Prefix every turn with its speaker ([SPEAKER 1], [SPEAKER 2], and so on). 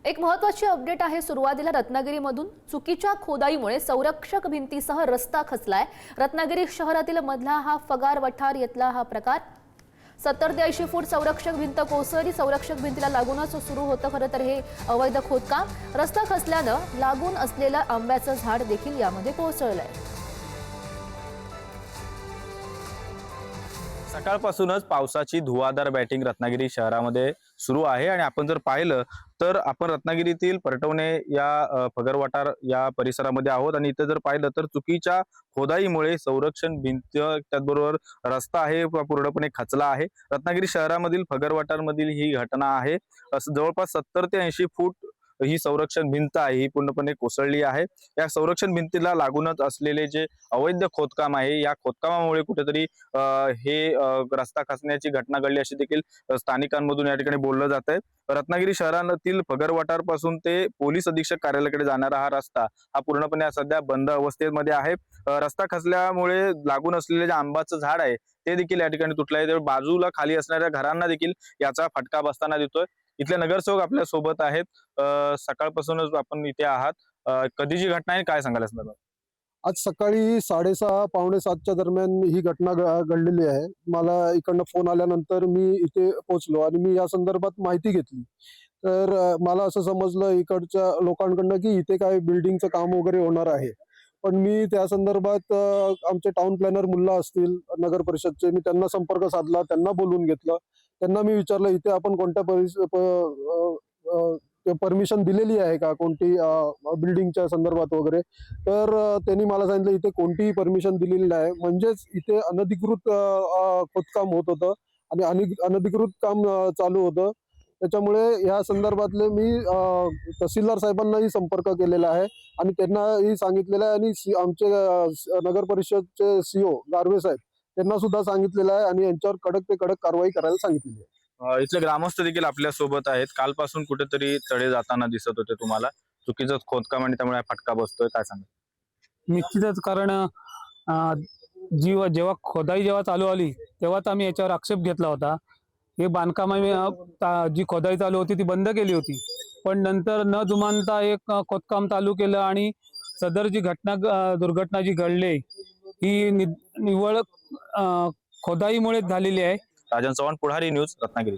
[SPEAKER 1] एक महत्त्वाची अपडेट आहे। सुरुवातीला रत्नागिरीमधून चुकीच्या खोदाईमुळे संरक्षक भिंतीसह रस्ता खचलाय। रत्नागिरी शहरातील मधला हा फगार वठार येथला हा प्रकार 70 ते 80 फूट संरक्षक भिंत कोसळली। संरक्षक भिंतीला लागूनच सुरू होतं खरं तर हे अवैध खोदकाम। रस्ता खचल्यानं लागून असलेलं आंब्याचं झाड देखील यामध्ये कोसळलंय।
[SPEAKER 2] सकाळपासूनच पावसाची धुवाधार बॅटिंग रत्नागिरी शहरामध्ये सुरू आहे आणि आपण जर पाहिलं तर आपण रत्नागिरीतील परटवणे या फगरवाटार या परिसरामध्ये आहोत आणि इथे जर पाहिलं तर चुकीच्या खोदाईमुळे संरक्षण भिंत त्याचबरोबर रस्ता आहे पूर्णपणे खचला आहे। रत्नागिरी शहरामधील फगरवाटारमधील ही घटना आहे। जवळपास 70 ते 80 फूट ही संरक्षण भिंत आहे ही पूर्णपणे कोसळली आहे। या संरक्षण भिंतीला लागूनच असलेले जे अवैध खोदकाम आहे या खोदकामामुळे कुठेतरी हे रस्ता खचण्याची घटना घडली अशी देखील स्थानिकांमधून या ठिकाणी बोललं जात आहे। रत्नागिरी शहरातील फगरवाटार पासून ते पोलीस अधीक्षक कार्यालयाकडे जाणारा हा रस्ता हा पूर्णपणे सध्या बंद अवस्थेमध्ये आहे। रस्ता खचल्यामुळे लागून असलेले जे आंब्याचं झाड आहे ते देखील या ठिकाणी तुटलं आहे। बाजूला खाली असणाऱ्या घरांना देखील याचा फटका बसताना दिसतोय। इथले नगरसेवक आपल्या सोबत आहेत। सकाळपासूनच आपण इथे आहात, कधीची घटना आहे काय सांगाल असणार?
[SPEAKER 3] आज सकाळी 6:30 पावणे 7च्या दरम्यान ही घटना घडलेली आहे। मला इकडनं फोन आल्यानंतर मी इथे पोहोचलो आणि मी या संदर्भात माहिती घेतली। तर मला असं समजलं इकडच्या लोकांकडनं की इथे काय बिल्डिंगचं काम वगैरे होणार आहे। पण मी त्या संदर्भात आमचे टाउन प्लॅनर मुल्ला असतील नगर परिषदचे, मी त्यांना संपर्क साधला, त्यांना बोलून घेतलं। त्यांना मी विचारलं इथे आपण कोणत्या परमिशन दिलेली आहे का कोणती बिल्डिंगच्या संदर्भात वगैरे। तर त्यांनी मला सांगितलं इथे कोणतीही परमिशन दिलेली नाही, म्हणजेच इथे अनधिकृत खोदकाम होत होतं आणि अनधिकृत काम चालू होतं। त्याच्यामुळे या संदर्भातले मी तहसीलदार साहेबांनाही संपर्क केलेला आहे आणि त्यांनाही सांगितलेलं आहे आणि आमचे नगर परिषदचे सीओ गारवे साहेब त्यांना सुद्धा सांगितलेलं आहे आणि यांच्यावर कडक ते कडक कारवाई करायला सांगितलेली आहे।
[SPEAKER 2] इथले ग्रामस्थ देखील आपल्या सोबत आहेत। कालपासून कुठेतरी तडे जाताना दिसत होते तुम्हाला, चुकीचं खोदकाम आणि त्यामुळे फटका बसतोय, काय सांगा?
[SPEAKER 4] निश्चितच, कारण जेव्हा खोदाई चालू आली तेव्हाच आम्ही याच्यावर आक्षेप घेतला होता। हे बांधकाम जी खोदाई चालू होती ती बंद केली होती, पण नंतर न जुमानता एक खोदकाम चालू केलं आणि सदर जी दुर्घटना जी घडली ही निव्वळ खोदाईमुळे झालेली आहे।
[SPEAKER 2] राजन चव्हाण, पुढारी न्यूज, रत्नागिरी।